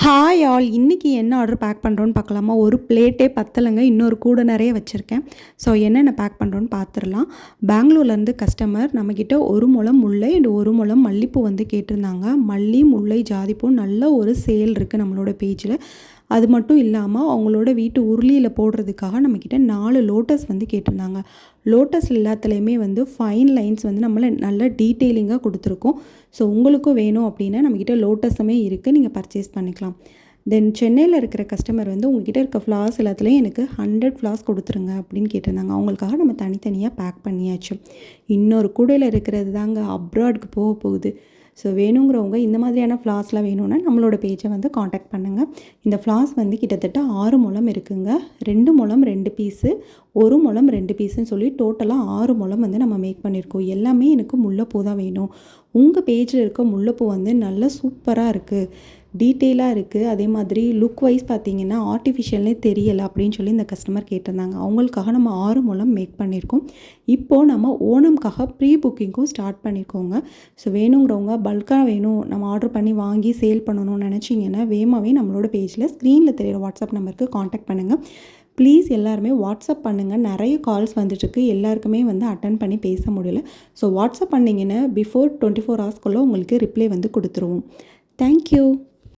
Hi all, இன்றைக்கி என்ன order back பண்ணுறோன்னு பார்க்கலாமா? ஒரு பிளேட்டே பத்தலைங்க, இன்னொரு கூட நிறைய வச்சுருக்கேன். ஸோ என்னென்ன பேக் பண்ணுறோன்னு பார்த்துடலாம். பெங்களூர்லேருந்து கஸ்டமர் நம்மக்கிட்ட 1 முழம் முல்லை அண்ட் 1 முழம் மல்லிப்பூ வந்து கேட்டிருந்தாங்க. மல்லி, முல்லை, ஜாதிப்பூ நல்ல ஒரு சேல் இருக்குது நம்மளோட பேஜில். அது மட்டும் இல்லாமல் அவங்களோட வீட்டு உருளியில் போடுறதுக்காக நம்மக்கிட்ட 4 லோட்டஸ் வந்து கேட்டிருந்தாங்க. லோட்டஸ் எல்லாத்துலேயுமே வந்து ஃபைன் லைன்ஸ் வந்து நம்மளை நல்ல டீட்டெயிலிங்காக கொடுத்துருக்கோம். ஸோ உங்களுக்கும் வேணும் அப்படின்னா நம்மக்கிட்ட லோட்டஸுமே இருக்குது, நீங்கள் பர்ச்சேஸ் பண்ணிக்கலாம். தென் சென்னையில் இருக்கிற கஸ்டமர் வந்து உங்கள்கிட்ட இருக்க ஃப்ளார்ஸ் எல்லாத்துலேயும் எனக்கு 100 ஃப்ளார்ஸ் கொடுத்துருங்க அப்படின்னு கேட்டிருந்தாங்க. அவங்களுக்காக நம்ம தனித்தனியாக பேக் பண்ணியாச்சு. இன்னொரு கூடையில் இருக்கிறது தாங்க அப்ராட்க்கு போகுது. ஸோ வேணுங்கிறவங்க இந்த மாதிரியான ஃப்ளார்ஸ்லாம் வேணும்னா நம்மளோட பேஜை வந்து காண்டாக்ட் பண்ணுங்கள். இந்த ஃப்ளார்ஸ் வந்து கிட்டத்தட்ட 6 முழம் இருக்குங்க. 2 முழம் 2 பீஸு, 1 முழம் 2 பீஸுன்னு சொல்லி டோட்டலாக 6 முழம் வந்து நம்ம மேக் பண்ணியிருக்கோம். எல்லாமே எனக்கு முல்லைப்பூ தான் வேணும். உங்கள் பேஜில் இருக்க முல்லைப்பூ வந்து நல்லா சூப்பராக இருக்குது, டீட்டெயிலாக இருக்குது. அதே மாதிரி லுக் வைஸ் பார்த்தீங்கன்னா ஆர்டிஃபிஷியல்னே தெரியலை அப்படின்னு சொல்லி இந்த கஸ்டமர் கேட்டிருந்தாங்க. அவங்களுக்காக நம்ம 6 முழம் மேக் பண்ணியிருக்கோம். இப்போது நம்ம ஓணம்காக ப்ரீ புக்கிங்கும் ஸ்டார்ட் பண்ணியிருக்கோங்க. ஸோ வேணுங்கிறவங்க பல்காக வேணும், நம்ம ஆர்டர் பண்ணி வாங்கி சேல் பண்ணணும்னு நினச்சிங்கன்னா வேகமாகவே நம்மளோட பேஜில் ஸ்க்ரீனில் தெரியிற வாட்ஸ்அப் நம்பருக்கு காண்டாக்ட் பண்ணுங்கள். ப்ளீஸ் எல்லாருமே வாட்ஸ்அப் பண்ணுங்கள். நிறைய கால்ஸ் வந்துட்டுருக்கு, எல்லாருக்குமே வந்து அட்டன் பண்ணி பேச முடியல. ஸோ வாட்ஸ்அப் பண்ணிங்கன்னா பிஃபோர் 24 ஹவர்ஸ்க்குள்ளே உங்களுக்கு ரிப்ளை வந்து கொடுத்துருவோம். தேங்க்யூ.